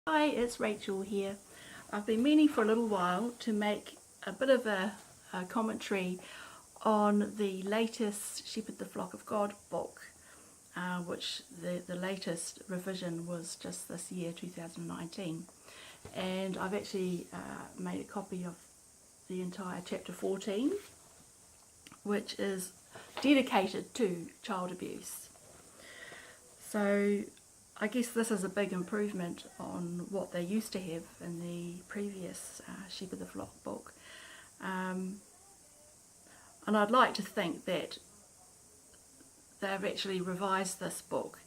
Hi, it's Rachel here. I've been meaning for a little while to make a bit of a commentary on the latest Shepherd the Flock of God book, which the latest revision was just this year, 2019. And I've actually made a copy of the entire chapter 14, which is dedicated to child abuse. So I guess this is a big improvement on what they used to have in the previous Shepherd the Flock book. And I'd like to think that they've actually revised this book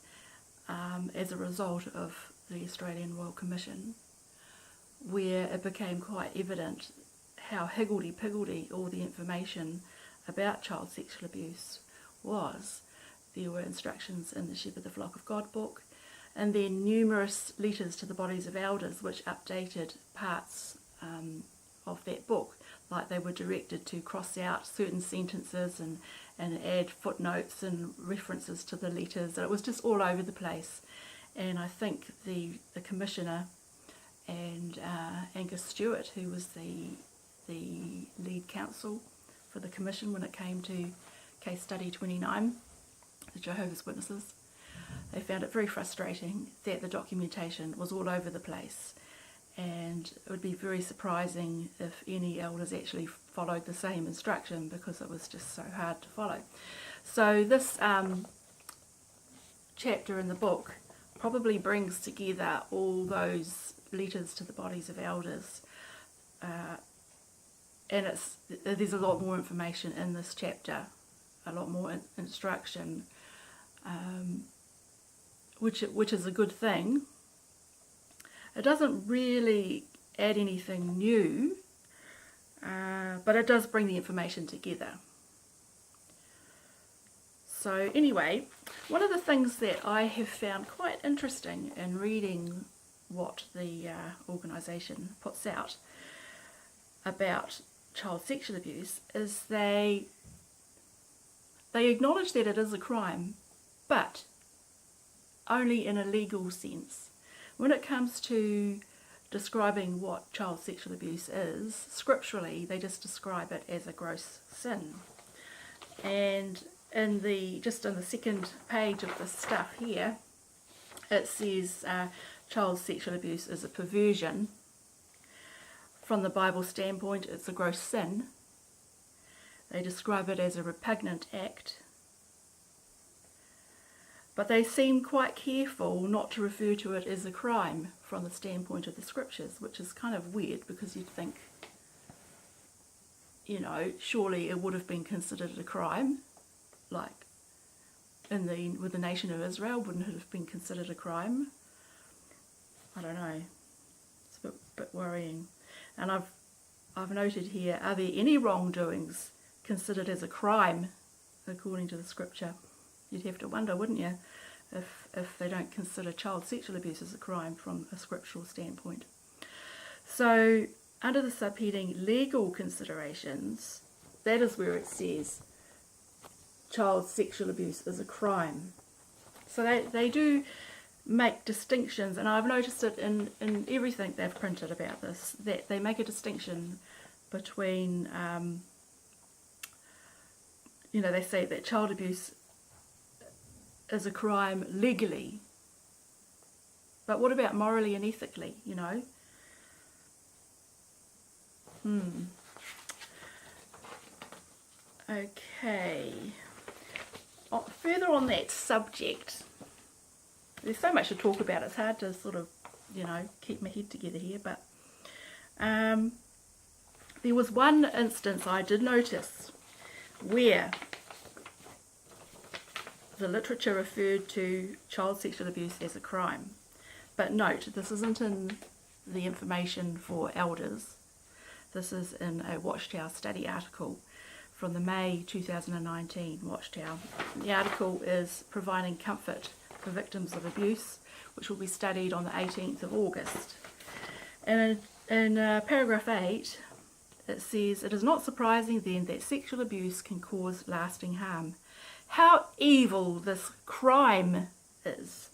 as a result of the Australian Royal Commission, where it became quite evident how higgledy-piggledy all the information about child sexual abuse was. There were instructions in the Shepherd the Flock of God book, and then numerous letters to the bodies of elders which updated parts of that book, like they were directed to cross out certain sentences and add footnotes and references to the letters. It was just all over the place, and I think the commissioner and Angus Stewart, who was the lead counsel for the commission when it came to case study 29, the Jehovah's Witnesses, they found it very frustrating that the documentation was all over the place, and it would be very surprising if any elders actually followed the same instruction, because it was just so hard to follow. So this chapter in the book probably brings together all those letters to the bodies of elders, and there's a lot more information in this chapter, a lot more instruction, which is a good thing. It doesn't really add anything new, but it does bring the information together. So anyway, one of the things that I have found quite interesting in reading what the organisation puts out about child sexual abuse is they acknowledge that it is a crime, but only in a legal sense. When it comes to describing what child sexual abuse is, scripturally they just describe it as a gross sin. And just in the second page of the stuff here, it says child sexual abuse is a perversion. From the Bible standpoint, it's a gross sin. They describe it as a repugnant act. But they seem quite careful not to refer to it as a crime from the standpoint of the scriptures, which is kind of weird, because you'd think, surely it would have been considered a crime, like with the nation of Israel, wouldn't it have been considered a crime? I don't know. It's a bit worrying. And I've noted here, are there any wrongdoings considered as a crime according to the scripture? You'd have to wonder, wouldn't you, if they don't consider child sexual abuse as a crime from a scriptural standpoint. So under the subheading legal considerations, that is where it says child sexual abuse is a crime. So they do make distinctions, and I've noticed it in everything they've printed about this, that they make a distinction between, they say that child abuse is a crime legally, but what about morally and ethically, Okay. Further on that subject, there's so much to talk about, it's hard to sort of, keep my head together here, but there was one instance I did notice where the literature referred to child sexual abuse as a crime. But note, this isn't in the information for elders. This is in a Watchtower study article from the May 2019 Watchtower. The article is Providing Comfort for Victims of Abuse, which will be studied on the 18th of August. And in paragraph 8, it says, "It is not surprising then that sexual abuse can cause lasting harm." How evil this crime is.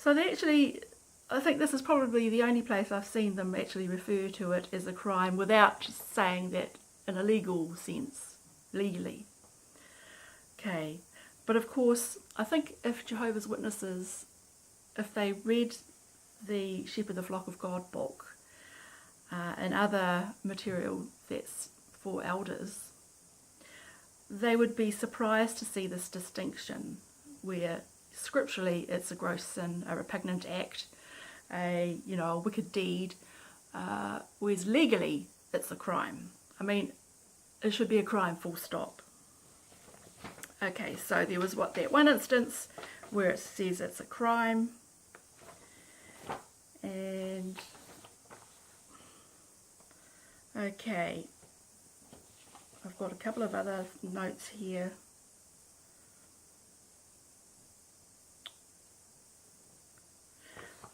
So they actually I think this is probably the only place I've seen them actually refer to it as a crime without just saying that in a legal sense, legally. Okay, but of course, I think if Jehovah's Witnesses, if they read the Shepherd the Flock of God book and other material that's for elders, they would be surprised to see this distinction where scripturally it's a gross sin, a repugnant act, a wicked deed, whereas legally it's a crime. I mean, it should be a crime, full stop. Okay, so there was that one instance where it says it's a crime, and okay, I've got a couple of other notes here.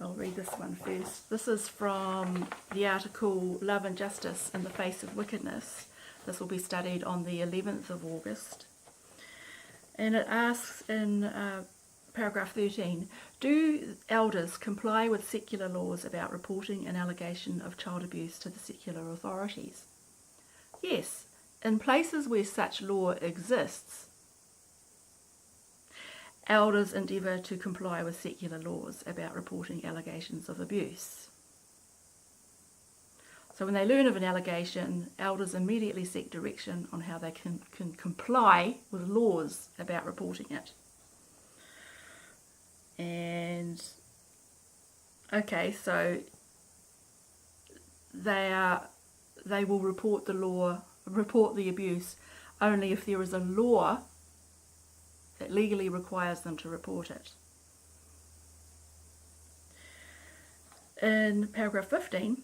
I'll read this one first. This is from the article Love and Justice in the Face of Wickedness. This will be studied on the 11th of August. And it asks in paragraph 13, do elders comply with secular laws about reporting an allegation of child abuse to the secular authorities? Yes, in places where such law exists, elders endeavour to comply with secular laws about reporting allegations of abuse. So when they learn of an allegation, elders immediately seek direction on how they can comply with laws about reporting it. And okay, so they will report the abuse only if there is a law that legally requires them to report it. In paragraph 15,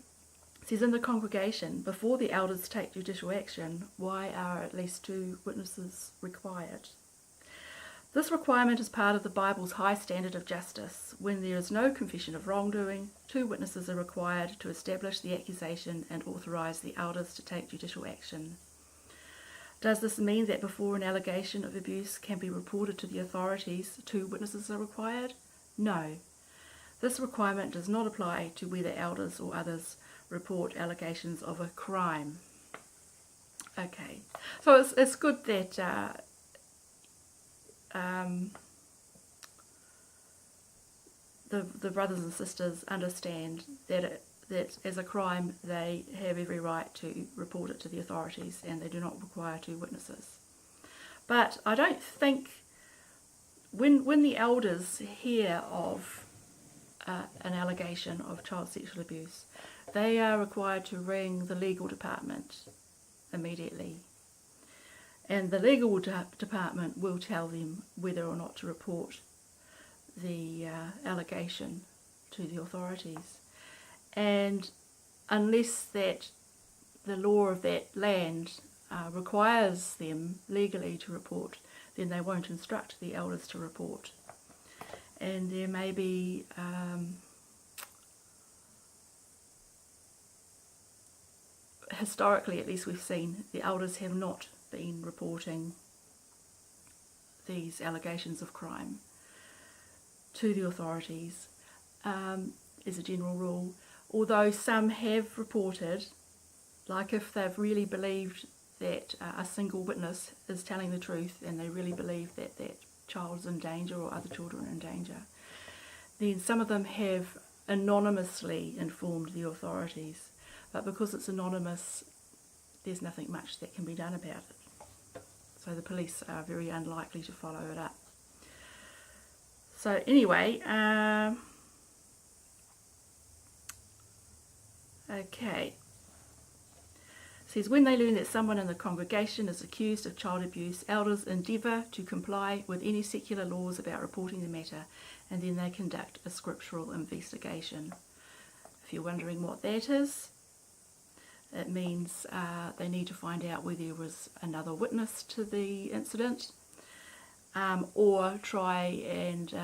it says, in the congregation, before the elders take judicial action, why are at least 2 witnesses required? This requirement is part of the Bible's high standard of justice. When there is no confession of wrongdoing, 2 witnesses are required to establish the accusation and authorise the elders to take judicial action. Does this mean that before an allegation of abuse can be reported to the authorities, 2 witnesses are required? No. This requirement does not apply to whether elders or others report allegations of a crime. Okay, so it's good that the brothers and sisters understand that that as a crime they have every right to report it to the authorities and they do not require 2 witnesses. But I don't think when the elders hear of an allegation of child sexual abuse, they are required to ring the legal department immediately. And the legal department will tell them whether or not to report the allegation to the authorities. And unless that the law of that land requires them legally to report, then they won't instruct the elders to report. And there may be historically, at least we've seen, the elders have not been reporting these allegations of crime to the authorities as a general rule. Although some have reported, like if they've really believed that a single witness is telling the truth and they really believe that that child's in danger or other children are in danger, then some of them have anonymously informed the authorities. But because it's anonymous, there's nothing much that can be done about it. So the police are very unlikely to follow it up. So anyway, okay. It says, when they learn that someone in the congregation is accused of child abuse, elders endeavour to comply with any secular laws about reporting the matter, and then they conduct a scriptural investigation. If you're wondering what that is, it means they need to find out whether there was another witness to the incident, or try and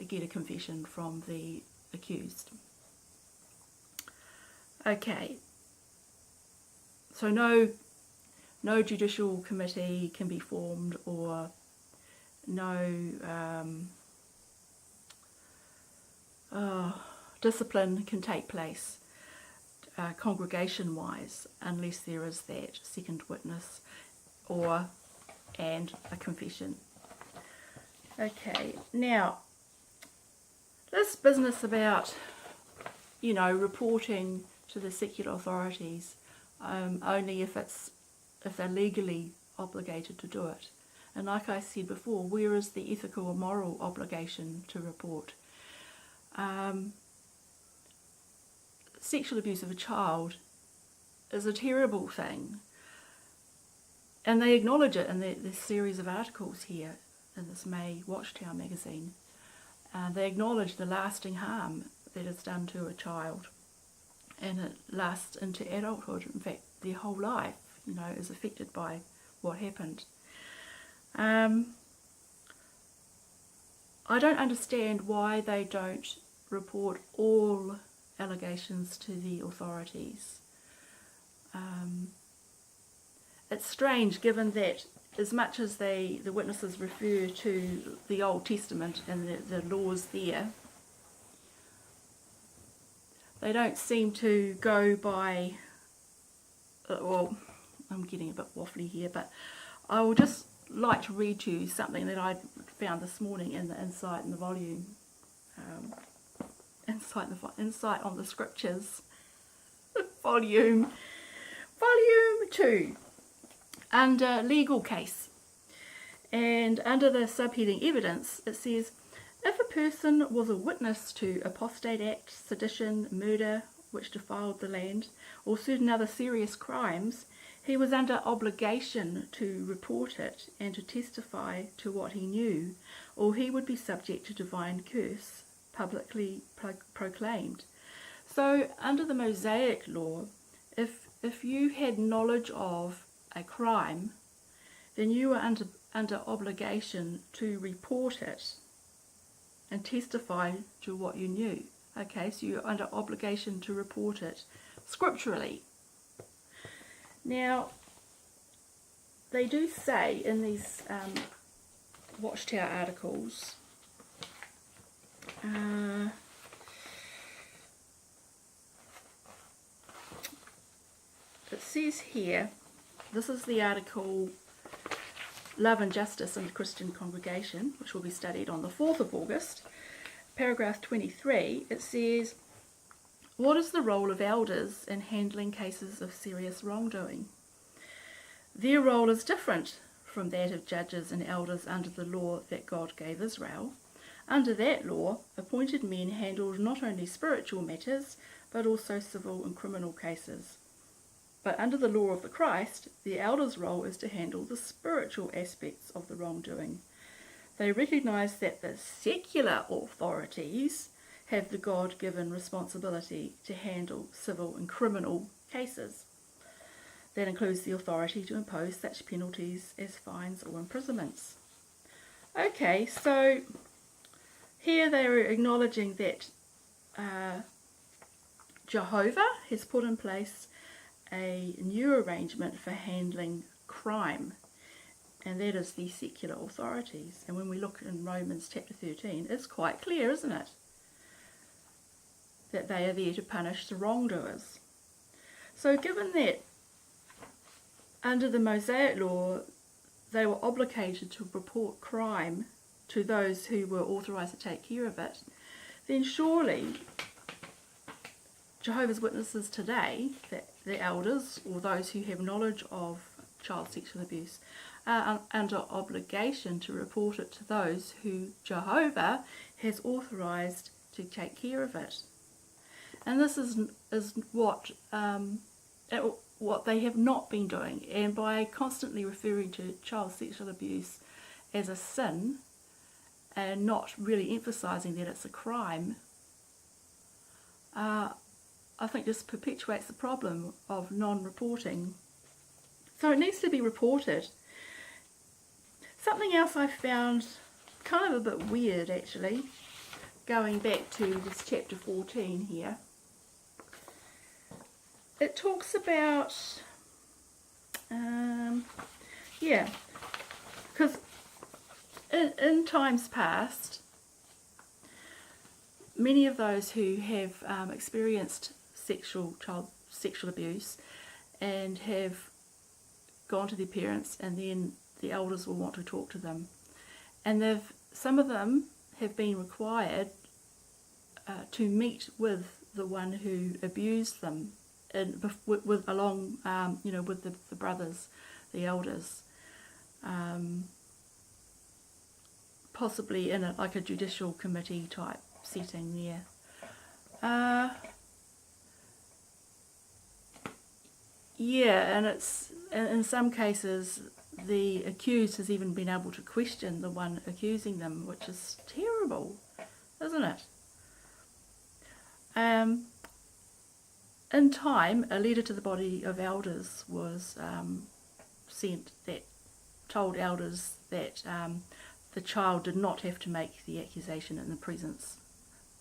get a confession from the accused. Okay, so no judicial committee can be formed, or no discipline can take place congregation-wise unless there is that second witness and a confession. Okay, now this business about reporting to the secular authorities only if they're legally obligated to do it. And like I said before, where is the ethical or moral obligation to report? Sexual abuse of a child is a terrible thing, and they acknowledge it in this series of articles here in this May Watchtower magazine. They acknowledge the lasting harm that is done to a child, and it lasts into adulthood. In fact, their whole life, is affected by what happened. I don't understand why they don't report all allegations to the authorities. It's strange, given that as much as the witnesses refer to the Old Testament and the laws there, they don't seem to go by, well, I'm getting a bit waffly here, but I would just like to read to you something that I found this morning in the Insight in the Volume, Insight on the Scriptures, volume 2, under legal case. And under the subheading evidence, it says, if a person was a witness to apostate act, sedition, murder, which defiled the land, or certain other serious crimes, he was under obligation to report it and to testify to what he knew, or he would be subject to divine curse, publicly proclaimed. So under the Mosaic law, if you had knowledge of a crime, then you were under obligation to report it and testify to what you knew. Okay, so you're under obligation to report it scripturally. Now, they do say in these Watchtower articles, it says here, this is the article Love and Justice in the Christian Congregation, which will be studied on the 4th of August. Paragraph 23, it says, what is the role of elders in handling cases of serious wrongdoing? Their role is different from that of judges and elders under the law that God gave Israel. Under that law, appointed men handled not only spiritual matters, but also civil and criminal cases. But under the law of the Christ, the elders' role is to handle the spiritual aspects of the wrongdoing. They recognise that the secular authorities have the God-given responsibility to handle civil and criminal cases. That includes the authority to impose such penalties as fines or imprisonments. Okay, so here they are acknowledging that Jehovah has put in place a new arrangement for handling crime, and that is the secular authorities. And when we look in Romans chapter 13, it's quite clear, isn't it, that they are there to punish the wrongdoers. So given that under the Mosaic law they were obligated to report crime to those who were authorised to take care of it, then surely Jehovah's Witnesses today, the elders or those who have knowledge of child sexual abuse, are under obligation to report it to those who Jehovah has authorised to take care of it. And this is what they have not been doing. And by constantly referring to child sexual abuse as a sin and not really emphasising that it's a crime, I think this perpetuates the problem of non-reporting. So it needs to be reported. Something else I found kind of a bit weird, actually, going back to this chapter 14 here. It talks about, because in times past, many of those who have experienced child sexual abuse and have gone to their parents, and then the elders will want to talk to them, and some of them have been required to meet with the one who abused them, along with the brothers, the elders, possibly in like a judicial committee type setting there. Yeah, and it's in some cases the accused has even been able to question the one accusing them, which is terrible, isn't it? In time, a letter to the body of elders was sent that told elders that the child did not have to make the accusation in the presence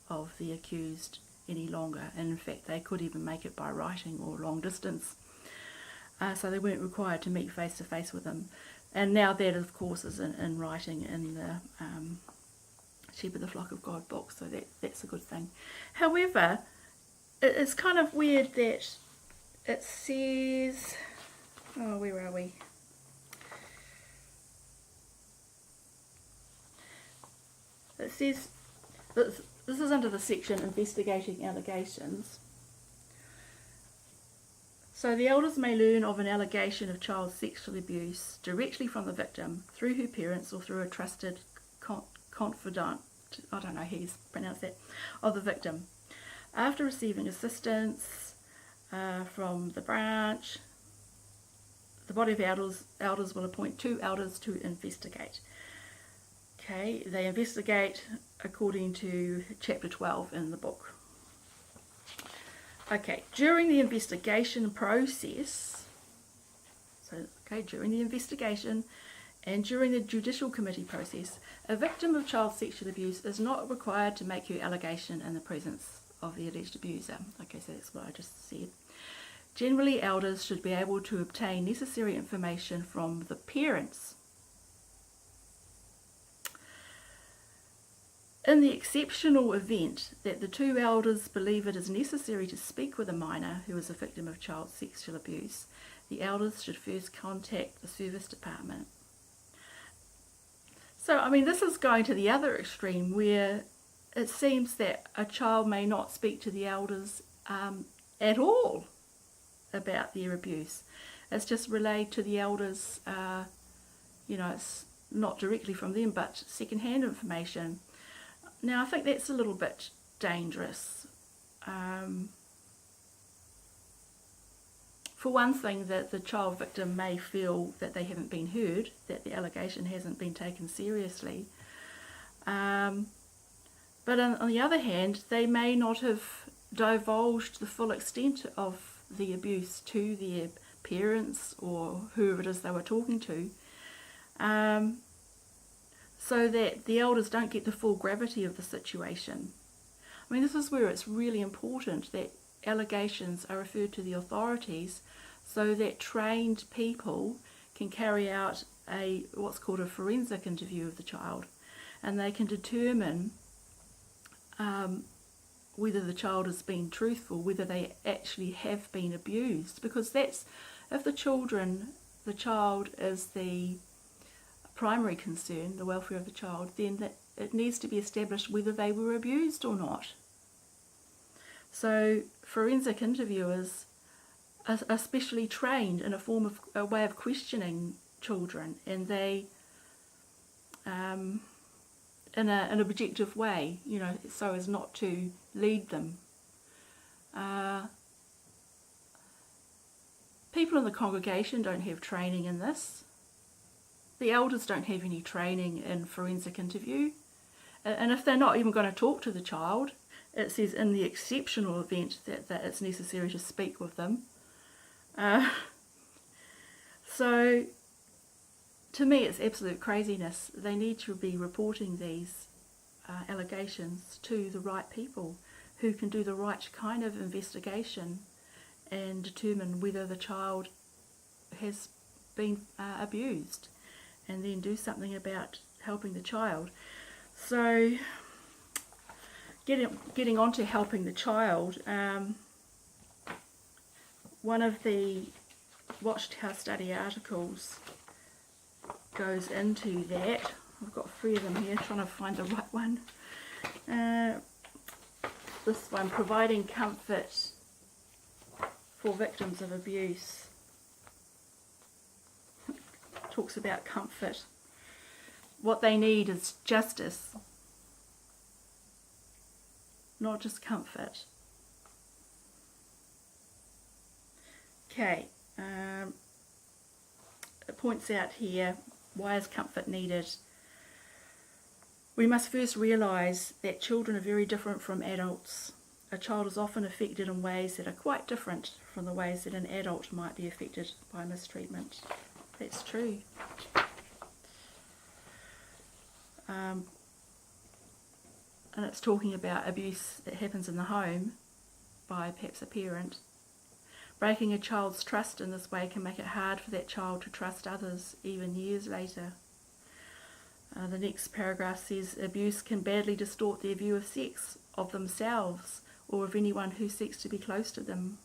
of the accused any longer, and in fact they could even make it by writing or long distance. So they weren't required to meet face to face with him. And now that, of course, is in writing in the Sheep of the Flock of God book, so that's a good thing. However, it's kind of weird that it says, oh, where are we? It says, this is under the section investigating allegations. So the elders may learn of an allegation of child sexual abuse directly from the victim, through her parents or through a trusted confidant, I don't know how you pronounce that, of the victim. After receiving assistance from the branch, the body of elders will appoint 2 elders to investigate. Okay, they investigate according to chapter 12 in the book. Okay, during the investigation process, during the investigation and during the judicial committee process, a victim of child sexual abuse is not required to make her allegation in the presence of the alleged abuser. Okay, so that's what I just said. Generally, elders should be able to obtain necessary information from the parents. In the exceptional event that the 2 elders believe it is necessary to speak with a minor who is a victim of child sexual abuse, the elders should first contact the service department. So, I mean, this is going to the other extreme where it seems that a child may not speak to the elders at all about their abuse. It's just relayed to the elders, it's not directly from them, but second-hand information. Now, I think that's a little bit dangerous. For one thing, that the child victim may feel that they haven't been heard, that the allegation hasn't been taken seriously. But on the other hand, they may not have divulged the full extent of the abuse to their parents or whoever it is they were talking to, so that the elders don't get the full gravity of the situation. I mean, this is where it's really important that allegations are referred to the authorities so that trained people can carry out what's called a forensic interview of the child, and they can determine whether the child has been truthful, whether they actually have been abused, because that's, if the child is the primary concern, the welfare of the child, then it needs to be established whether they were abused or not. So forensic interviewers are specially trained in a way of questioning children, and they in an objective way, so as not to lead them. People in the congregation don't have training in this. The elders don't have any training in forensic interview. And if they're not even going to talk to the child, it says in the exceptional event that it's necessary to speak with them. So, to me, it's absolute craziness. They need to be reporting these allegations to the right people who can do the right kind of investigation and determine whether the child has been abused, and then do something about helping the child. So, getting on to helping the child, one of the Watchtower study articles goes into that. I've got 3 of them here, trying to find the right one. This one, providing comfort for victims of abuse, talks about comfort. What they need is justice, not just comfort. Okay, it points out here, why is comfort needed? We must first realise that children are very different from adults. A child is often affected in ways that are quite different from the ways that an adult might be affected by mistreatment. That's true. And it's talking about abuse that happens in the home by perhaps a parent. Breaking a child's trust in this way can make it hard for that child to trust others, even years later. The next paragraph says, abuse can badly distort their view of sex, of themselves, or of anyone who seeks to be close to them.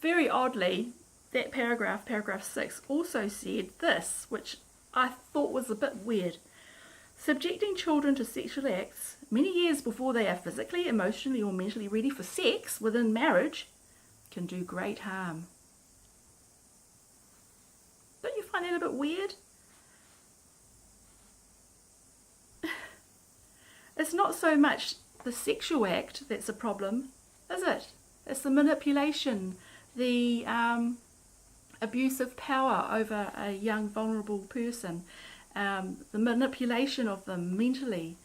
Very oddly, that paragraph, paragraph 6, also said this, which I thought was a bit weird. Subjecting children to sexual acts many years before they are physically, emotionally, or mentally ready for sex within marriage can do great harm. Don't you find that a bit weird? It's not so much the sexual act that's a problem, is it? It's the manipulation, the abuse of power over a young, vulnerable person, the manipulation of them mentally,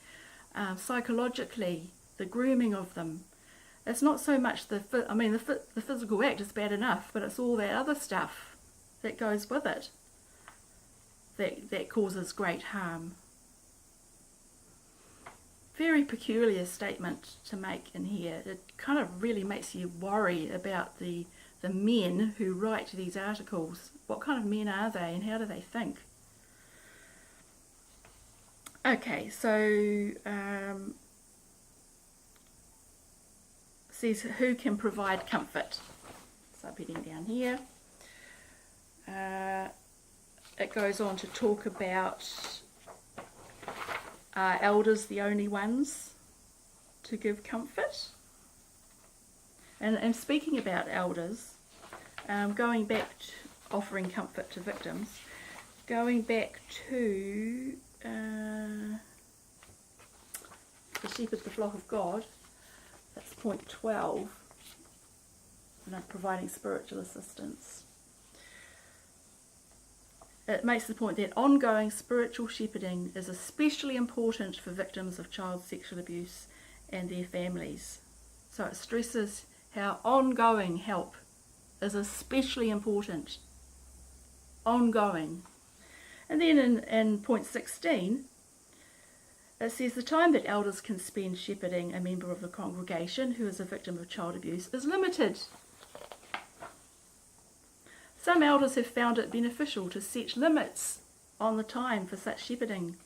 psychologically, the grooming of them. It's not so much the physical act is bad enough, but it's all that other stuff that goes with it that causes great harm. Very peculiar statement to make in here. It kind of really makes you worry about the men who write these articles. What kind of men are they and how do they think? Okay, so says who can provide comfort. So I'm heading down here. It goes on to talk about are elders the only ones to give comfort? And speaking about elders, going back to offering comfort to victims, going back to the shepherd, the flock of God, that's point 12, providing spiritual assistance. It makes the point that ongoing spiritual shepherding is especially important for victims of child sexual abuse and their families. So it stresses how ongoing help is especially important. Ongoing. And then in point 16, it says the time that elders can spend shepherding a member of the congregation who is a victim of child abuse is limited. Some elders have found it beneficial to set limits on the time for such shepherding.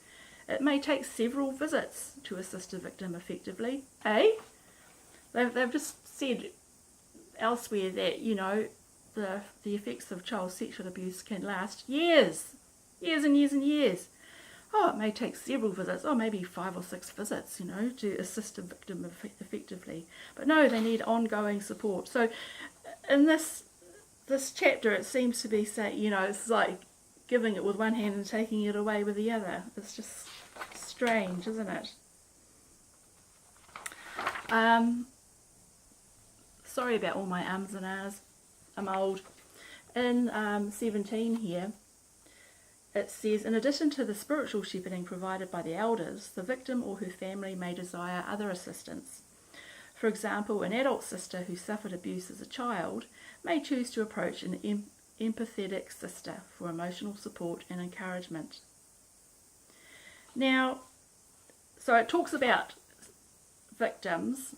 It may take several visits to assist a victim effectively. They've just said elsewhere that, you know, the effects of child sexual abuse can last years and years and years. It may take several visits, maybe 5 or 6 visits, you know, to assist a victim effectively. But no, they need ongoing support. So in this chapter, it seems to be saying, you know, it's like giving it with one hand and taking it away with the other. It's just strange, isn't it? Sorry about all my ums and ahs. I'm old. In 17 here, it says, in addition to the spiritual shepherding provided by the elders, the victim or her family may desire other assistance. For example, an adult sister who suffered abuse as a child may choose to approach an empathetic sister for emotional support and encouragement. Now, so it talks about victims,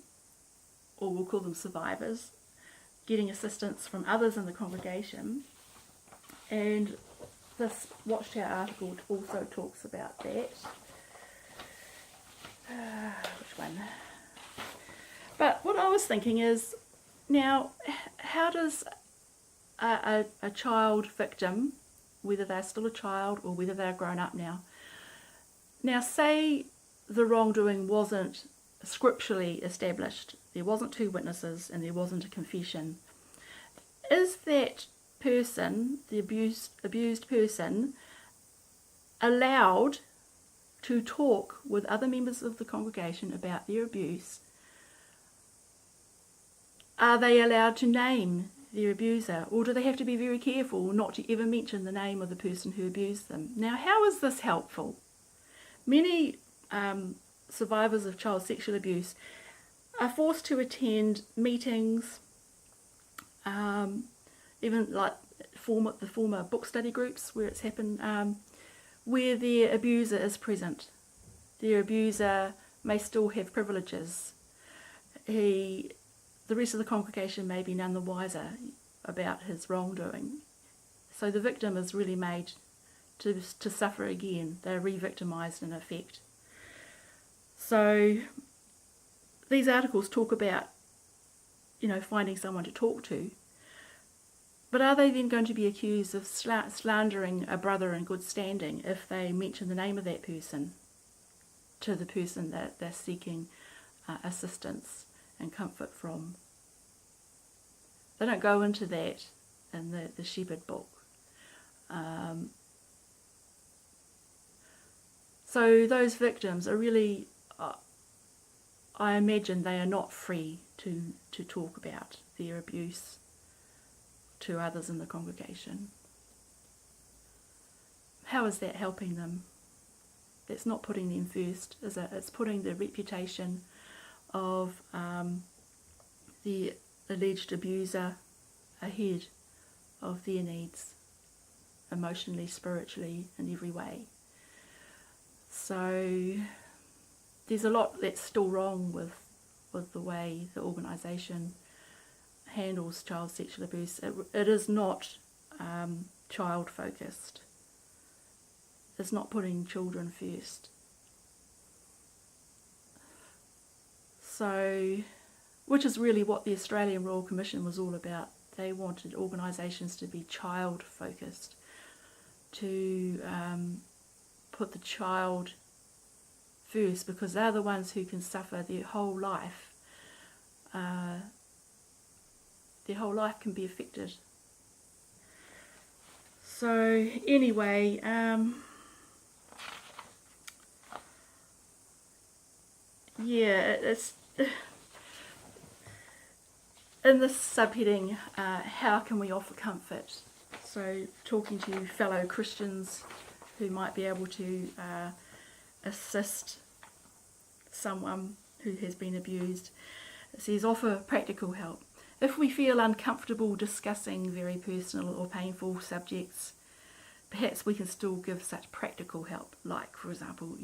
or we'll call them survivors, getting assistance from others in the congregation, and this Watchtower article also talks about that. which one? But what I was thinking is, now, how does a child victim, whether they're still a child or whether they're grown up now say the wrongdoing wasn't scripturally established, there wasn't two witnesses and there wasn't a confession, is that person, the abused person, allowed to talk with other members of the congregation about their abuse? Are they allowed to name their abuser, or do they have to be very careful not to ever mention the name of the person who abused them? Now, how is this helpful? Many survivors of child sexual abuse are forced to attend meetings, even like the former book study groups where it's happened, where their abuser is present. Their abuser may still have privileges. The rest of the congregation may be none the wiser about his wrongdoing. So the victim is really made to suffer again. They're re-victimised in effect. So these articles talk about, finding someone to talk to. But are they then going to be accused of slandering a brother in good standing if they mention the name of that person to the person that they're seeking assistance and comfort from? They don't go into that in the Shepherd book. So those victims are really, I imagine they are not free to talk about their abuse to others in the congregation. How is that helping them? That's not putting them first, is it? It's putting the reputation of the alleged abuser ahead of their needs, emotionally, spiritually, in every way. So there's a lot that's still wrong with the way the organisation handles child sexual abuse. It is not child focused. It's not putting children first. So, which is really what the Australian Royal Commission was all about. They wanted organisations to be child focused, to put the child first, because they're the ones who can suffer their whole life. Their whole life can be affected. So anyway, it's in this subheading, how can we offer comfort? So talking to fellow Christians who might be able to assist someone who has been abused. It says offer practical help. If we feel uncomfortable discussing very personal or painful subjects, perhaps we can still give such practical help, like, for example,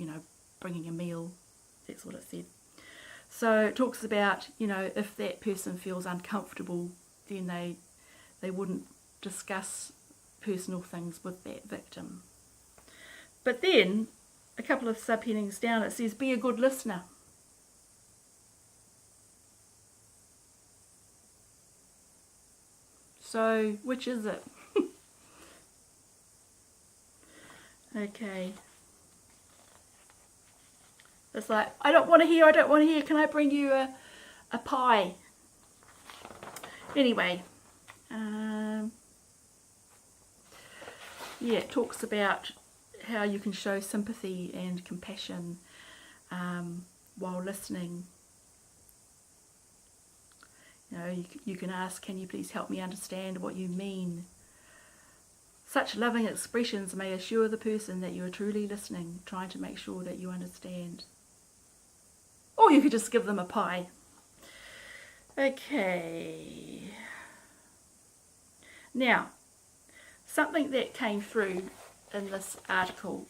bringing a meal. That's what it said. So it talks about, if that person feels uncomfortable, then they wouldn't discuss personal things with that victim. But then, a couple of subheadings down, it says, be a good listener. So, which is it? Okay. It's like, I don't want to hear, can I bring you a pie? Anyway, it talks about how you can show sympathy and compassion while listening. You can ask, can you please help me understand what you mean? Such loving expressions may assure the person that you are truly listening, trying to make sure that you understand. Or you could just give them a pie. Okay. Now, something that came through in this article,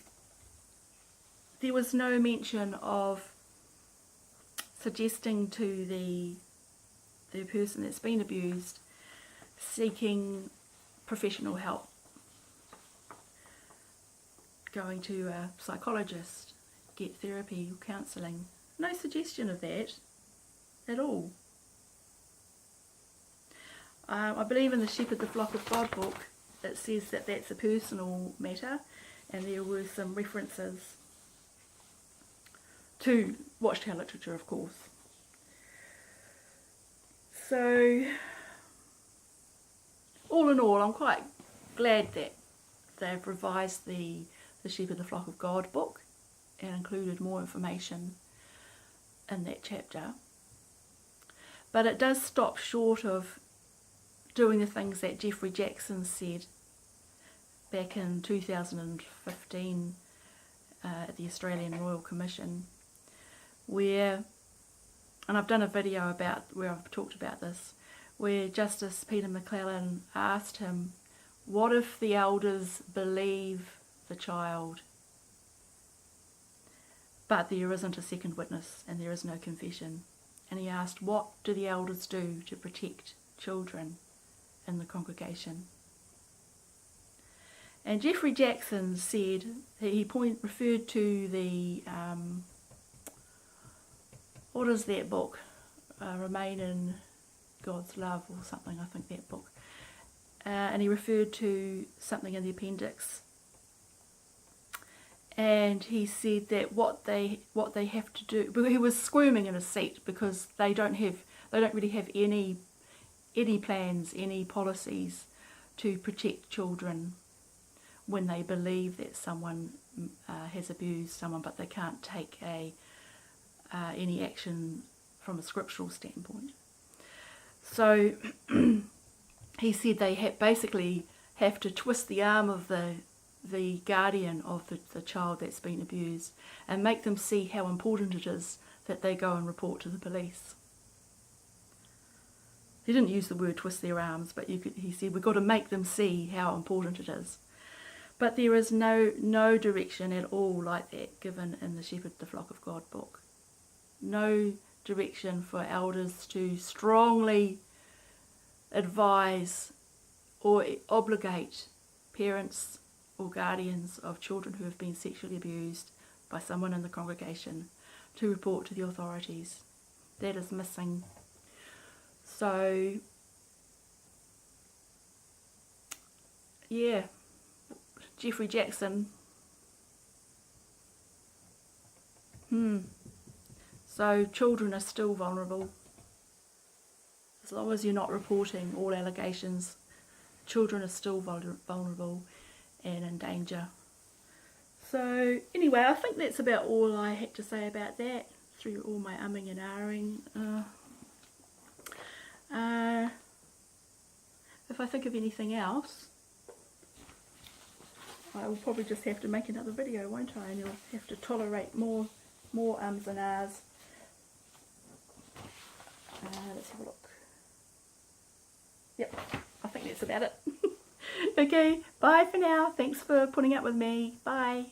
there was no mention of suggesting to the person that's been abused seeking professional help, going to a psychologist, get therapy or counselling, No suggestion of that at all. I believe in the Shepherd the Flock of God book it says that that's a personal matter, and there were some references to Watchtower literature, of course. So, all in all, I'm quite glad that they've revised the Shepherd the Flock of God book and included more information in that chapter. But it does stop short of doing the things that Jeffrey Jackson said back in 2015 at the Australian Royal Commission, where, and I've done a video about where I've talked about this, where Justice Peter McClellan asked him, what if the elders believe the child, but there isn't a second witness and there is no confession? And he asked, what do the elders do to protect children in the congregation? And Jeffrey Jackson said, he referred to the, what is that book? Remain in God's Love or something, I think that book. And he referred to something in the appendix. And he said that what they have to do, but he was squirming in his seat because they don't really have any plans, any policies to protect children when they believe that someone has abused someone, but they can't take any action from a scriptural standpoint. So he said they basically have to twist the arm of the guardian of the child that's been abused and make them see how important it is that they go and report to the police. He didn't use the word twist their arms, but he said we've got to make them see how important it is. But there is no direction at all like that given in the Shepherd the Flock of God book. No direction for elders to strongly advise or obligate parents or guardians of children who have been sexually abused by someone in the congregation to report to the authorities. That is missing. So, yeah, Jeffrey Jackson. So children are still vulnerable. As long as you're not reporting all allegations, children are still vulnerable and in danger. So anyway, I think that's about all I had to say about that through all my umming and ahhing. If I think of anything else, I will probably just have to make another video, won't I? And you'll have to tolerate more ums and ahs. Let's have a look. Yep, I think that's about it. Okay, bye for now. Thanks for putting up with me. Bye.